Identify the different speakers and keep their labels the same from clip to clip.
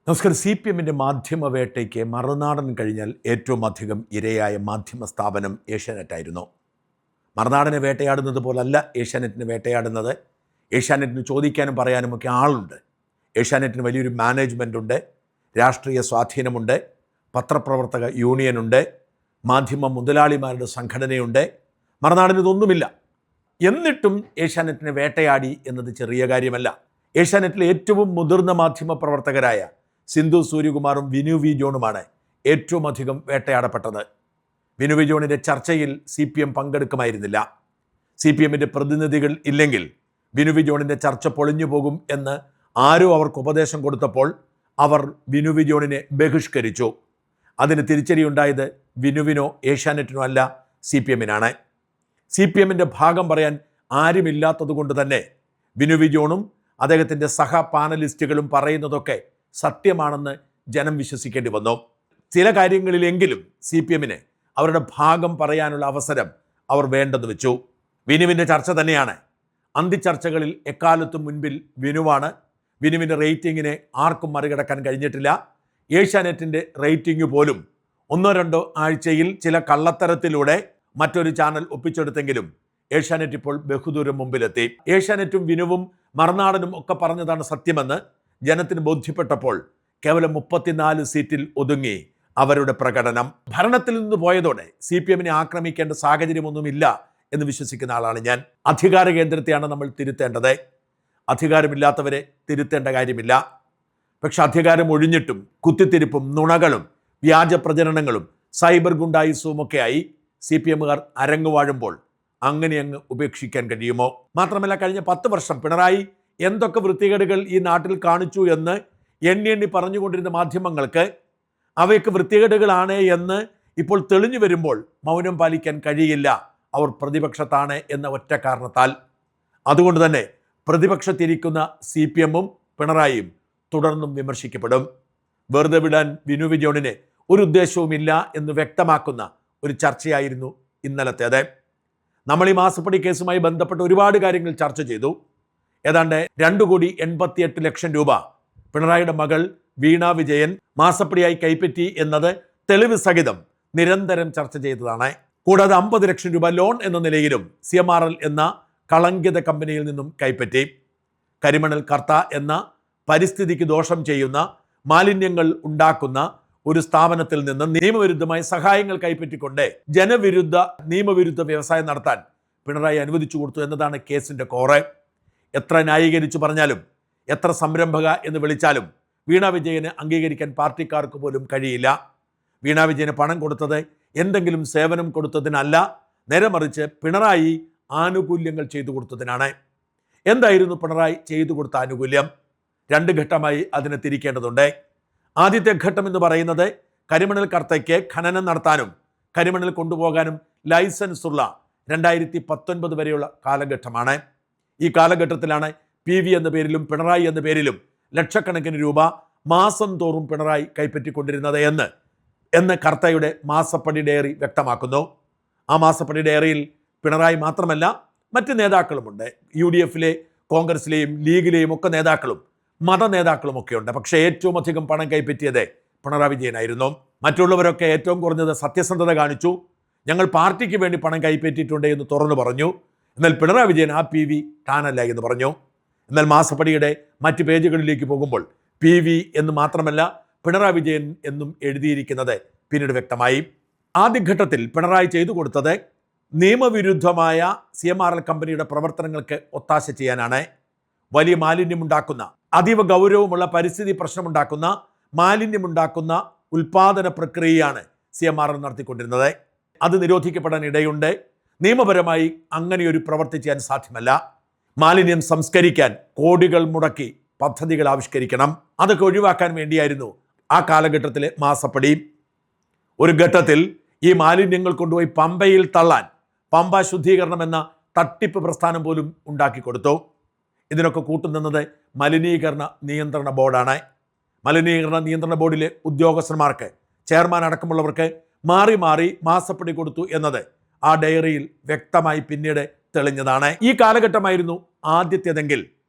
Speaker 1: നമസ്കാരം. CPM-ന്റെ മാധ്യമവേട്ടയ്ക്ക് മറുനാടൻ കഴിഞ്ഞാൽ ഏറ്റവും അധികം ഇരയായ മാധ്യമ സ്ഥാപനം ഏഷ്യാനെറ്റായിരുന്നു. മറുനാടനെ വേട്ടയാടുന്നത് പോലല്ല ഏഷ്യാനെറ്റിന് വേട്ടയാടുന്നത്. ഏഷ്യാനെറ്റിന് ചോദിക്കാനും പറയാനുമൊക്കെ ആളുണ്ട്. ഏഷ്യാനെറ്റിന് വലിയൊരു മാനേജ്മെൻ്റ് ഉണ്ട്, രാഷ്ട്രീയ സ്വാധീനമുണ്ട്, പത്രപ്രവർത്തക യൂണിയനുണ്ട്, മാധ്യമ മുതലാളിമാരുടെ സംഘടനയുണ്ട്. മറുനാടിന് ഇതൊന്നുമില്ല. എന്നിട്ടും ഏഷ്യാനെറ്റിനെ വേട്ടയാടി എന്നത് ചെറിയ കാര്യമല്ല. ഏഷ്യാനെറ്റിലെ ഏറ്റവും മുതിർന്ന മാധ്യമ പ്രവർത്തകരായ സിന്ധു സൂര്യകുമാറും വിനു വി ജോണുമാണ് ഏറ്റവും അധികം വേട്ടയാടപ്പെട്ടത്. വിനു വി ജോണിൻ്റെ ചർച്ചയിൽ CPM പങ്കെടുക്കുമായിരുന്നില്ല. CPM-ന്റെ പ്രതിനിധികൾ ഇല്ലെങ്കിൽ വിനു വി ജോണിൻ്റെ ചർച്ച പൊളിഞ്ഞു പോകും എന്ന് ആരോ അവർക്ക് ഉപദേശം കൊടുത്തപ്പോൾ അവർ വിനു വി ജോണിനെ ബഹിഷ്കരിച്ചു. അതിന് തിരിച്ചടിയുണ്ടായത് വിനുവിനോ ഏഷ്യാനെറ്റിനോ അല്ല, CPM-നാണ്. CPM-ന്റെ ഭാഗം പറയാൻ ആരുമില്ലാത്തതുകൊണ്ട് തന്നെ വിനു വി ജോണും അദ്ദേഹത്തിൻ്റെ സഹ പാനലിസ്റ്റുകളും പറയുന്നതൊക്കെ സത്യമാണെന്ന് ജനം വിശ്വസിക്കേണ്ടി വന്നു. ചില കാര്യങ്ങളിലെങ്കിലും CPM-ന് അവരുടെ ഭാഗം പറയാനുള്ള അവസരം അവർ വേണ്ടെന്ന് വെച്ചു. വിനുവിൻ്റെ ചർച്ച തന്നെയാണ്. അന്തിച്ചർച്ചകളിൽ എക്കാലത്തും മുൻപിൽ വിനുവാണ്. വിനുവിൻ്റെ റേറ്റിങ്ങിനെ ആർക്കും മറികടക്കാൻ കഴിഞ്ഞിട്ടില്ല. ഏഷ്യാനെറ്റിൻ്റെ റേറ്റിംഗ് പോലും 1-2 ആഴ്ചയിൽ ചില കള്ളത്തരത്തിലൂടെ മറ്റൊരു ചാനൽ ഒപ്പിച്ചെടുത്തെങ്കിലും ഏഷ്യാനെറ്റ് ഇപ്പോൾ ബഹുദൂരം മുമ്പിലെത്തി. ഏഷ്യാനെറ്റും വിനുവും മറുനാടനും ഒക്കെ പറഞ്ഞതാണ് സത്യമെന്ന് ജനത്തിന് ബോധ്യപ്പെട്ടപ്പോൾ കേവലം 34 സീറ്റിൽ ഒതുങ്ങി അവരുടെ പ്രകടനം. ഭരണത്തിൽ നിന്ന് പോയതോടെ CPM-നെ ആക്രമിക്കേണ്ട സാഹചര്യമൊന്നുമില്ല എന്ന് വിശ്വസിക്കുന്ന ആളാണ് ഞാൻ. അധികാര കേന്ദ്രത്തെയാണ് നമ്മൾ തിരുത്തേണ്ടത്, അധികാരമില്ലാത്തവരെ തിരുത്തേണ്ട കാര്യമില്ല. പക്ഷെ അധികാരം ഒഴിഞ്ഞിട്ടും കുത്തിത്തിരിപ്പും നുണകളും വ്യാജ പ്രചരണങ്ങളും സൈബർ ഗുണ്ടായിസവുമൊക്കെയായി CPM-കാർ അരങ്ങുവാഴുമ്പോൾ അങ്ങനെ അങ്ങ് ഉപേക്ഷിക്കാൻ കഴിയുമോ? മാത്രമല്ല, കഴിഞ്ഞ 10 വർഷം പിണറായി എന്തൊക്കെ വൃത്തികേടുകൾ ഈ നാട്ടിൽ കാണിച്ചു എന്ന് എണ്ണി പറഞ്ഞുകൊണ്ടിരുന്ന മാധ്യമങ്ങൾക്ക് അവയൊക്കെ വൃത്തികേടുകളാണ് എന്ന് ഇപ്പോൾ തെളിഞ്ഞു വരുമ്പോൾ മൗനം പാലിക്കാൻ കഴിയില്ല. അവർ പ്രതിപക്ഷത്താണ് എന്ന ഒറ്റ കാരണത്താൽ. അതുകൊണ്ട് തന്നെ പ്രതിപക്ഷത്തിരിക്കുന്ന CPM-ഉം പിണറായിയും തുടർന്നും വിമർശിക്കപ്പെടും. വെറുതെ വിടാൻ വിനു വി ജോണിന് ഒരു ഉദ്ദേശവുമില്ല എന്ന് വ്യക്തമാക്കുന്ന ഒരു ചർച്ചയായിരുന്നു ഇന്നലത്തേത്. നമ്മൾ ഈ മാസപ്പടി കേസുമായി ബന്ധപ്പെട്ട് ഒരുപാട് കാര്യങ്ങൾ ചർച്ച ചെയ്തു. ഏതാണ്ട് 2,88,00,000 രൂപ പിണറായിയുടെ മകൾ വീണ വിജയൻ മാസപ്പടിയായി കൈപ്പറ്റി എന്നത് തെളിവ് സഹിതം നിരന്തരം ചർച്ച ചെയ്തതാണ്. കൂടാതെ 50 ലക്ഷം രൂപ ലോൺ എന്ന നിലയിലും CMRL എന്ന കളങ്കിത കമ്പനിയിൽ നിന്നും കൈപ്പറ്റി. കരിമണൽ കർത്ത എന്ന പരിസ്ഥിതിക്ക് ദോഷം ചെയ്യുന്ന മാലിന്യങ്ങൾ ഉണ്ടാക്കുന്ന ഒരു സ്ഥാപനത്തിൽ നിന്ന് നിയമവിരുദ്ധമായി സഹായങ്ങൾ കൈപ്പറ്റിക്കൊണ്ട് ജനവിരുദ്ധ നിയമവിരുദ്ധ വ്യവസായം നടത്താൻ പിണറായി അനുവദിച്ചു കൊടുത്തു എന്നതാണ് കേസിൻ്റെ കോറ്. എത്ര ന്യായീകരിച്ചു പറഞ്ഞാലും എത്ര സംരംഭക എന്ന് വിളിച്ചാലും വീണ വിജയന് അംഗീകരിക്കാൻ പാർട്ടിക്കാർക്ക് പോലും കഴിയില്ല. വീണ വിജയന് പണം കൊടുത്തത് എന്തെങ്കിലും സേവനം കൊടുത്തതിനല്ല, നേരെ മറിച്ച് പിണറായി ആനുകൂല്യങ്ങൾ ചെയ്തു കൊടുത്തതിനാണ്. എന്തായിരുന്നു പിണറായി ചെയ്തു കൊടുത്ത ആനുകൂല്യം? 2 ഘട്ടമായി അതിനെ തിരിക്കേണ്ടതുണ്ട്. ആദ്യത്തെ ഘട്ടം എന്ന് പറയുന്നത് കരിമണൽ കർത്തയ്ക്ക് ഖനനം നടത്താനും കരിമണൽ കൊണ്ടുപോകാനും ലൈസൻസ് ഉള്ള 2019 വരെയുള്ള കാലഘട്ടമാണ്. ഈ കാലഘട്ടത്തിലാണ് PV എന്ന പേരിലും പിണറായി എന്ന പേരിലും ലക്ഷക്കണക്കിന് രൂപ മാസം തോറും പിണറായി കൈപ്പറ്റിക്കൊണ്ടിരുന്നത് എന്ന് കർത്തയുടെ മാസപ്പടി ഡയറി വ്യക്തമാക്കുന്നു. ആ മാസപ്പടി ഡയറിയിൽ പിണറായി മാത്രമല്ല മറ്റ് നേതാക്കളുമുണ്ട്. UDF-ലെ, കോൺഗ്രസിലെയും ലീഗിലെയും ഒക്കെ നേതാക്കളും മത നേതാക്കളുമൊക്കെ ഉണ്ട്. പക്ഷേ ഏറ്റവും അധികം പണം കൈപ്പറ്റിയത് പിണറായി വിജയനായിരുന്നു. മറ്റുള്ളവരൊക്കെ ഏറ്റവും കുറഞ്ഞത് സത്യസന്ധത കാണിച്ചു, ഞങ്ങൾ പാർട്ടിക്ക് വേണ്ടി പണം കൈപ്പറ്റിയിട്ടുണ്ട് എന്ന് തുറന്നു പറഞ്ഞു. എന്നാൽ പിണറായി വിജയൻ ആ PV താനല്ല എന്ന് പറഞ്ഞു. എന്നാൽ മാസപ്പടിയുടെ മറ്റ് പേജുകളിലേക്ക് പോകുമ്പോൾ PV എന്ന് മാത്രമല്ല പിണറായി വിജയൻ എന്നും എഴുതിയിരിക്കുന്നത് പിന്നീട് വ്യക്തമായി. ആദ്യഘട്ടത്തിൽ പിണറായി ചെയ്തു കൊടുത്തത് നിയമവിരുദ്ധമായ CMRL കമ്പനിയുടെ പ്രവർത്തനങ്ങൾക്ക് ഒത്താശ ചെയ്യാനാണ്. വലിയ മാലിന്യമുണ്ടാക്കുന്ന, അതീവ ഗൗരവമുള്ള പരിസ്ഥിതി പ്രശ്നമുണ്ടാക്കുന്ന, മാലിന്യമുണ്ടാക്കുന്ന ഉൽപാദന പ്രക്രിയയാണ് CMRL നടത്തിക്കൊണ്ടിരുന്നത്. അത് നിരോധിക്കപ്പെടാൻ ഇടയുണ്ട്. നിയമപരമായി അങ്ങനെയൊരു പ്രവൃത്തി ചെയ്യാൻ സാധ്യമല്ല. മാലിന്യം സംസ്കരിക്കാൻ കോടികൾ മുടക്കി പദ്ധതികൾ ആവിഷ്കരിക്കണം. അതൊക്കെ ഒഴിവാക്കാൻ വേണ്ടിയായിരുന്നു ആ കാലഘട്ടത്തിലെ മാസപ്പടി. ഒരു ഘട്ടത്തിൽ ഈ മാലിന്യങ്ങൾ കൊണ്ടുപോയി പമ്പയിൽ തള്ളാൻ പമ്പ ശുദ്ധീകരണം എന്ന തട്ടിപ്പ് പ്രസ്ഥാനം പോലും ഉണ്ടാക്കി കൊടുത്തു. ഇതിനൊക്കെ കൂട്ടുനിന്നത് മലിനീകരണ നിയന്ത്രണ ബോർഡാണ്. മലിനീകരണ നിയന്ത്രണ ബോർഡിലെ ഉദ്യോഗസ്ഥന്മാർക്ക്, ചെയർമാൻ അടക്കമുള്ളവർക്ക് മാറി മാറി മാസപ്പടി കൊടുത്തു എന്നത് ആ ഡയറിയിൽ വ്യക്തമായി പിന്നീട് തെളിഞ്ഞതാണ്. ഈ കാലഘട്ടമായിരുന്നു ആദ്യത്തേതെങ്കിൽ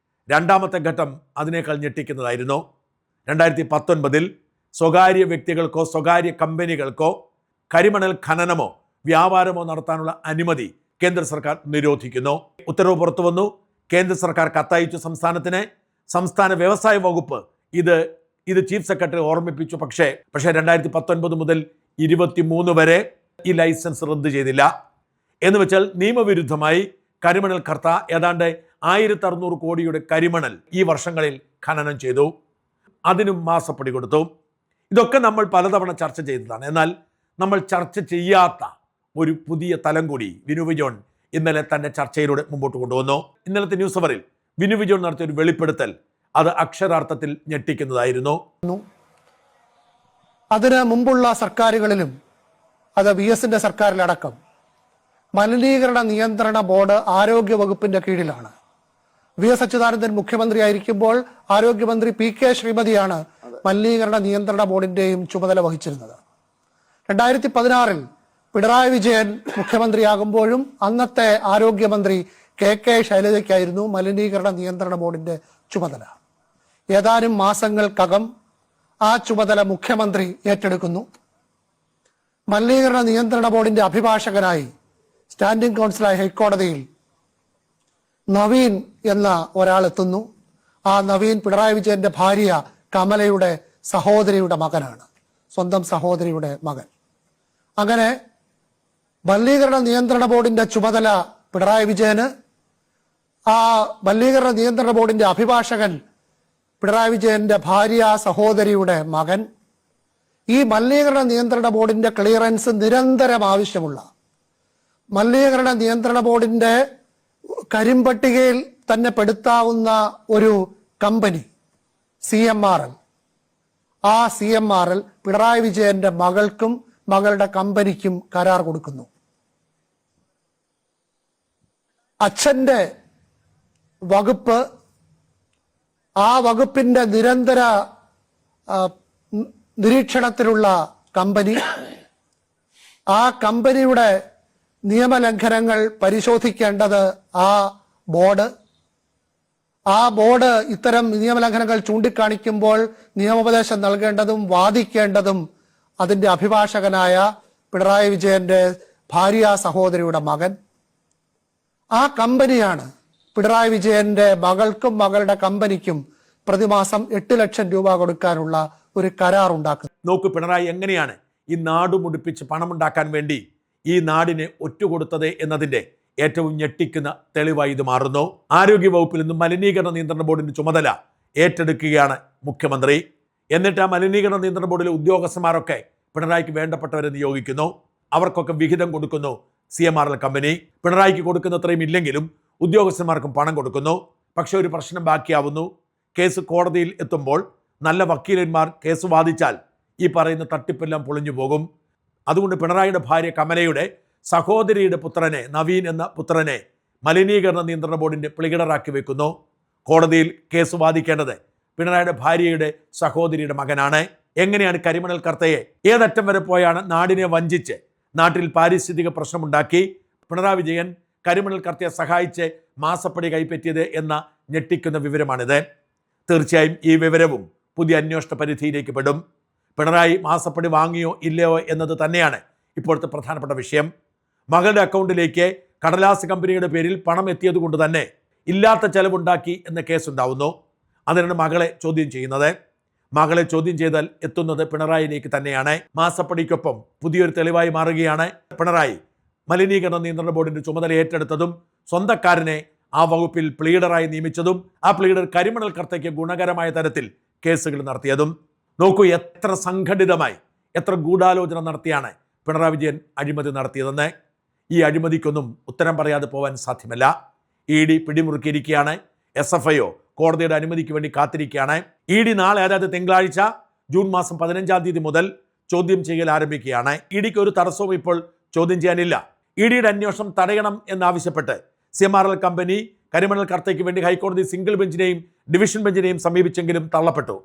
Speaker 1: രണ്ടാമത്തെ ഘട്ടം അതിനേക്കാൾ ഞെട്ടിക്കുന്നതായിരുന്നു. 2019 സ്വകാര്യ വ്യക്തികൾക്കോ സ്വകാര്യ കമ്പനികൾക്കോ കരിമണൽ ഖനനമോ വ്യാപാരമോ നടത്താനുള്ള അനുമതി കേന്ദ്ര സർക്കാർ നിരോധിക്കുന്നു. ഉത്തരവ് പുറത്തു വന്നു. കേന്ദ്ര സർക്കാർ കത്തയച്ചു സംസ്ഥാനത്തിന്. സംസ്ഥാന വ്യവസായ വകുപ്പ് ഇത് ചീഫ് സെക്രട്ടറി ഓർമ്മിപ്പിച്ചു. പക്ഷേ 2019 മുതൽ 23 വരെ ഈ ലൈസൻസ് റദ്ദ് ചെയ്തില്ല. എന്ന് വെച്ചാൽ നിയമവിരുദ്ധമായി കരിമണൽ കർത്ത ഏതാണ്ട് 1600 കോടിയുടെ കരിമണൽ ഈ വർഷങ്ങളിൽ ഖനനം ചെയ്തു. അതിനും മാസപ്പടി കൊടുത്തു. ഇതൊക്കെ നമ്മൾ പലതവണ ചർച്ച ചെയ്തതാണ്. എന്നാൽ നമ്മൾ ചർച്ച ചെയ്യാത്ത ഒരു പുതിയ തലം കൂടി വിനു വിജോൺ ഇന്നലെ തന്നെ ചർച്ചയിലൂടെ മുമ്പോട്ട് കൊണ്ടുവന്നു. ഇന്നലത്തെ ന്യൂസ് അവറിൽ വിനു വിജോൺ നടത്തിയ ഒരു വെളിപ്പെടുത്തൽ അത് അക്ഷരാർത്ഥത്തിൽ ഞെട്ടിക്കുന്നതായിരുന്നു.
Speaker 2: അതിന് മുമ്പുള്ള സർക്കാരുകളിലും അത് VSന്റെ സർക്കാരിലടക്കം മലിനീകരണ നിയന്ത്രണ ബോർഡ് ആരോഗ്യ വകുപ്പിന്റെ കീഴിലാണ്. VS അച്യുതാനന്ദൻ മുഖ്യമന്ത്രിയായിരിക്കുമ്പോൾ ആരോഗ്യമന്ത്രി PK ശ്രീമതിയാണ് മലിനീകരണ നിയന്ത്രണ ബോർഡിന്റെയും ചുമതല വഹിച്ചിരുന്നത്. 2016 പിണറായി വിജയൻ മുഖ്യമന്ത്രിയാകുമ്പോഴും അന്നത്തെ ആരോഗ്യമന്ത്രി KK ശൈലജയ്ക്കായിരുന്നു മലിനീകരണ നിയന്ത്രണ ബോർഡിന്റെ ചുമതല. ഏതാനും മാസങ്ങൾക്കകം ആ ചുമതല മുഖ്യമന്ത്രി ഏറ്റെടുക്കുന്നു. മലിനീകരണ നിയന്ത്രണ ബോർഡിന്റെ അഭിഭാഷകനായി സ്റ്റാൻഡിംഗ് കൗൺസിലായി ഹൈക്കോടതിയിൽ നവീൻ എന്ന ഒരാൾ എത്തുന്നു. ആ നവീൻ പിണറായി വിജയന്റെ ഭാര്യ കമലയുടെ സഹോദരിയുടെ മകനാണ്, സ്വന്തം സഹോദരിയുടെ മകൻ. അങ്ങനെ മലിനീകരണ നിയന്ത്രണ ബോർഡിന്റെ ചുമതല പിണറായി വിജയന്, ആ മലിനീകരണ നിയന്ത്രണ ബോർഡിന്റെ അഭിഭാഷകൻ പിണറായി വിജയന്റെ ഭാര്യ സഹോദരിയുടെ മകൻ. ഈ മലിനീകരണ നിയന്ത്രണ ബോർഡിന്റെ ക്ലിയറൻസ് നിരന്തരം ആവശ്യമുള്ള, മലിനീകരണ നിയന്ത്രണ ബോർഡിന്റെ കരിമ്പട്ടികയിൽ തന്നെ പെടുത്താവുന്ന ഒരു കമ്പനി CMRL. ആ CMRL പിണറായി വിജയന്റെ മകൾക്കും മകളുടെ കമ്പനിക്കും കരാർ കൊടുക്കുന്നു. അച്ഛന്റെ വകുപ്പ്, ആ വകുപ്പിന്റെ നിരന്തര നിരീക്ഷണത്തിലുള്ള കമ്പനി, ആ കമ്പനിയുടെ നിയമലംഘനങ്ങൾ പരിശോധിക്കേണ്ടത് ആ ബോർഡ്. ആ ബോർഡ് ഇത്തരം നിയമലംഘനങ്ങൾ ചൂണ്ടിക്കാണിക്കുമ്പോൾ നിയമോപദേശം നൽകേണ്ടതും വാദിക്കേണ്ടതും അതിന്റെ അഭിഭാഷകനായ പിണറായി വിജയന്റെ ഭാര്യ സഹോദരിയുടെ മകൻ. ആ കമ്പനിയാണ് പിണറായി വിജയന്റെ മകൾക്കും മകളുടെ കമ്പനിക്കും പ്രതിമാസം 8 ലക്ഷം രൂപ കൊടുക്കാനുള്ള ഒരു കരാർ ഉണ്ടാക്കുന്നത്.
Speaker 1: നോക്കൂ, പിണറായി എങ്ങനെയാണ് ഈ നാട് മുടിപ്പിച്ച് പണമുണ്ടാക്കാൻ വേണ്ടി ഈ നാടിനെ ഒറ്റുകൊടുത്തത് എന്നതിന്റെ ഏറ്റവും ഞെട്ടിക്കുന്ന തെളിവായി ഇത് മാറുന്നു. ആരോഗ്യവകുപ്പിൽ നിന്നും മലിനീകരണ നിയന്ത്രണ ബോർഡിന്റെ ചുമതല ഏറ്റെടുക്കുകയാണ് മുഖ്യമന്ത്രി. എന്നിട്ട് ആ മലിനീകരണ നിയന്ത്രണ ബോർഡിലെ ഉദ്യോഗസ്ഥന്മാരൊക്കെ പിണറായിക്ക് വേണ്ടപ്പെട്ടവരെ നിയോഗിക്കുന്നു. അവർക്കൊക്കെ വിഹിതം കൊടുക്കുന്നു CMRL കമ്പനി. പിണറായിക്ക് കൊടുക്കുന്നത്രയും ഇല്ലെങ്കിലും ഉദ്യോഗസ്ഥന്മാർക്കും പണം കൊടുക്കുന്നു. പക്ഷെ ഒരു പ്രശ്നം ബാക്കിയാവുന്നു. കേസ് കോടതിയിൽ എത്തുമ്പോൾ നല്ല വക്കീലന്മാർ കേസ് വാദിച്ചാൽ ഈ പറയുന്ന തട്ടിപ്പെല്ലാം പൊളിഞ്ഞു പോകും. അതുകൊണ്ട് പിണറായിയുടെ ഭാര്യ കമലയുടെ സഹോദരിയുടെ പുത്രനെ, നവീൻ എന്ന പുത്രനെ, മലിനീകരണ നിയന്ത്രണ ബോർഡിന്റെ പ്ലീഡറാക്കി വെക്കുന്നു. കോടതിയിൽ കേസ് വാദിക്കേണ്ടത് പിണറായിയുടെ ഭാര്യയുടെ സഹോദരിയുടെ മകനാണ്. എങ്ങനെയാണ് കരിമണൽ കർത്തയെ ഏതറ്റം വരെ പോയാണ് നാടിനെ വഞ്ചിച്ച് നാട്ടിൽ പാരിസ്ഥിതിക പ്രശ്നമുണ്ടാക്കി പിണറായി വിജയൻ കരിമണൽ കർത്തയെ സഹായിച്ച് മാസപ്പടി കൈപ്പറ്റിയത് എന്ന ഞെട്ടിക്കുന്ന വിവരമാണിത്. തീർച്ചയായും ഈ വിവരവും പുതിയ അന്വേഷണ പരിധിയിലേക്ക് പെടും. പിണറായി മാസപ്പടി വാങ്ങിയോ ഇല്ലയോ എന്നത് തന്നെയാണ് ഇപ്പോഴത്തെ പ്രധാനപ്പെട്ട വിഷയം. മകളുടെ അക്കൗണ്ടിലേക്ക് കടലാസ് കമ്പനിയുടെ പേരിൽ പണം എത്തിയത് കൊണ്ട് തന്നെ ഇല്ലാത്ത ചെലവുണ്ടാക്കി എന്ന കേസുണ്ടാവുന്നു. അതിനാണ് മകളെ ചോദ്യം ചെയ്യുന്നത്. മകളെ ചോദ്യം ചെയ്താൽ എത്തുന്നത് പിണറായിലേക്ക് തന്നെയാണ്. മാസപ്പടിക്കൊപ്പം പുതിയൊരു തെളിവായി മാറുകയാണ് പിണറായി മലിനീകരണ നിയന്ത്രണ ബോർഡിന്റെ ചുമതല ഏറ്റെടുത്തതും സ്വന്തക്കാരനെ ആ വകുപ്പിൽ പ്ലീഡറായി നിയമിച്ചതും ആ പ്ലീഡർ കരിമണൽ കർത്തയ്ക്ക് ഗുണകരമായ തരത്തിൽ കേസുകൾ നടത്തിയതും. നോക്കൂ, എത്ര സംഘടിതമായി, എത്ര ഗൂഢാലോചന നടത്തിയാണ് പിണറായി വിജയൻ അഴിമതി നടത്തിയതെന്ന്. ഈ അഴിമതിക്കൊന്നും ഉത്തരം പറയാതെ പോകാൻ സാധ്യമല്ല. ED പിടിമുറുക്കിയിരിക്കുകയാണ്. SFIO കോടതിയുടെ അനുമതിക്ക് വേണ്ടി കാത്തിരിക്കുകയാണ്. ED നാളെ, അതായത് തിങ്കളാഴ്ച ജൂൺ മാസം 15-ാം തീയതി മുതൽ ചോദ്യം ചെയ്യൽ ആരംഭിക്കുകയാണ്. EDക്ക് ഒരു തടസ്സവും ഇപ്പോൾ ചോദ്യം ചെയ്യാനില്ല. EDയുടെ അന്വേഷണം തടയണം എന്നാവശ്യപ്പെട്ട് CMRL കമ്പനി കരിമണൽ കർത്തയ്ക്ക് വേണ്ടി ഹൈക്കോടതി സിംഗിൾ ബെഞ്ചിനെയും ഡിവിഷൻ ബെഞ്ചിനെയും സമീപിച്ചെങ്കിലും തള്ളപ്പെട്ടു.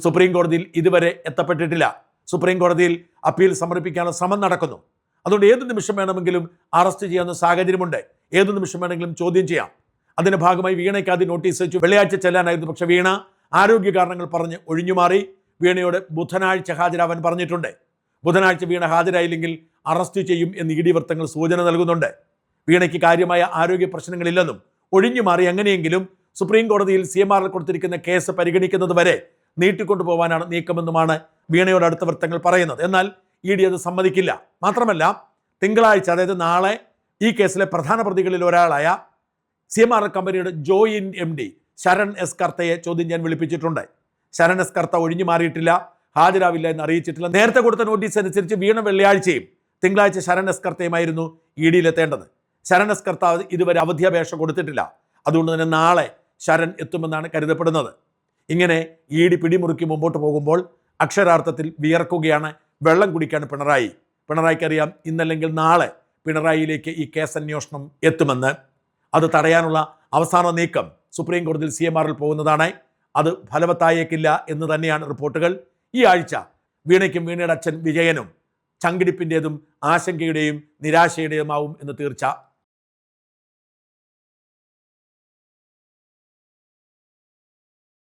Speaker 1: സുപ്രീം കോടതിയിൽ ഇതുവരെ എത്തപ്പെട്ടിട്ടില്ല. സുപ്രീം കോടതിയിൽ അപ്പീൽ സമർപ്പിക്കാനുള്ള ശ്രമം നടക്കുന്നു. അതുകൊണ്ട് ഏത് നിമിഷം വേണമെങ്കിലും അറസ്റ്റ് ചെയ്യാവുന്ന സാഹചര്യമുണ്ട്. ഏത് നിമിഷം വേണമെങ്കിലും ചോദ്യം ചെയ്യാം. അതിന്റെ ഭാഗമായി വീണയ്ക്ക് ആദ്യം നോട്ടീസ് വെച്ചു. വെള്ളിയാഴ്ച ചെല്ലാനായിരുന്നു. പക്ഷെ വീണ ആരോഗ്യ കാരണങ്ങൾ പറഞ്ഞ് ഒഴിഞ്ഞുമാറി. വീണയോട് ബുധനാഴ്ച ഹാജരാവാൻ പറഞ്ഞിട്ടുണ്ട്. ബുധനാഴ്ച വീണ ഹാജരായില്ലെങ്കിൽ അറസ്റ്റ് ചെയ്യും എന്ന് ഇ ഡി വൃത്തങ്ങൾ സൂചന നൽകുന്നുണ്ട്. വീണയ്ക്ക് കാര്യമായ ആരോഗ്യ പ്രശ്നങ്ങളില്ലെന്നും ഒഴിഞ്ഞുമാറി എങ്ങനെയെങ്കിലും സുപ്രീം കോടതിയിൽ CMR കൊടുത്തിരിക്കുന്ന കേസ് പരിഗണിക്കുന്നത് വരെ നീട്ടിക്കൊണ്ടുപോകാനാണ് നീക്കമെന്നുമാണ് വീണയോട് അടുത്ത വൃത്തങ്ങൾ പറയുന്നത്. എന്നാൽ ഇ ഡി അത് സമ്മതിക്കില്ല. മാത്രമല്ല തിങ്കളാഴ്ച, അതായത് നാളെ, ഈ കേസിലെ പ്രധാന പ്രതികളിൽ ഒരാളായ CMR കമ്പനിയുടെ ജോയിന്റ് MD ശരൺ എസ് കർത്തയെ ചോദ്യം ചെയ്യാൻ വിളിപ്പിച്ചിട്ടുണ്ട്. ശരൺ എസ് കർത്ത ഒഴിഞ്ഞു മാറിയിട്ടില്ല, ഹാജരാവില്ല എന്ന് അറിയിച്ചിട്ടില്ല. നേരത്തെ കൊടുത്ത നോട്ടീസ് അനുസരിച്ച് വീണ വെള്ളിയാഴ്ചയും തിങ്കളാഴ്ച ശരൺ എസ് കർത്തയുമായിരുന്നു ഇ ഡിയിലെത്തേണ്ടത്. ശരൺ എസ് കർത്ത ഇതുവരെ അവധിയപേക്ഷ കൊടുത്തിട്ടില്ല. അതുകൊണ്ട് തന്നെ നാളെ ശരൺ എത്തുമെന്നാണ് കരുതപ്പെടുന്നത്. ഇങ്ങനെ ഇ ഡി പിടിമുറുക്കി മുമ്പോട്ട് പോകുമ്പോൾ അക്ഷരാർത്ഥത്തിൽ വിയർക്കുകയാണ്, വെള്ളം കുടിക്കാണ് പിണറായി. പിണറായിക്കറിയാം ഇന്നല്ലെങ്കിൽ നാളെ പിണറായിയിലേക്ക് ഈ കേസ് അന്വേഷണം എത്തുമെന്ന്. അത് തടയാനുള്ള അവസാന നീക്കം സുപ്രീം കോടതിയിൽ CMR പോകുന്നതാണ്. അത് ഫലവത്തായേക്കില്ല എന്ന് തന്നെയാണ് റിപ്പോർട്ടുകൾ. ഈ ആഴ്ച വീണയ്ക്കും വീണയുടെ അച്ഛൻ വിജയനും ചങ്കിടിപ്പിൻ്റെതും ആശങ്കയുടെയും നിരാശയുടെയുമാവും എന്ന് തീർച്ച.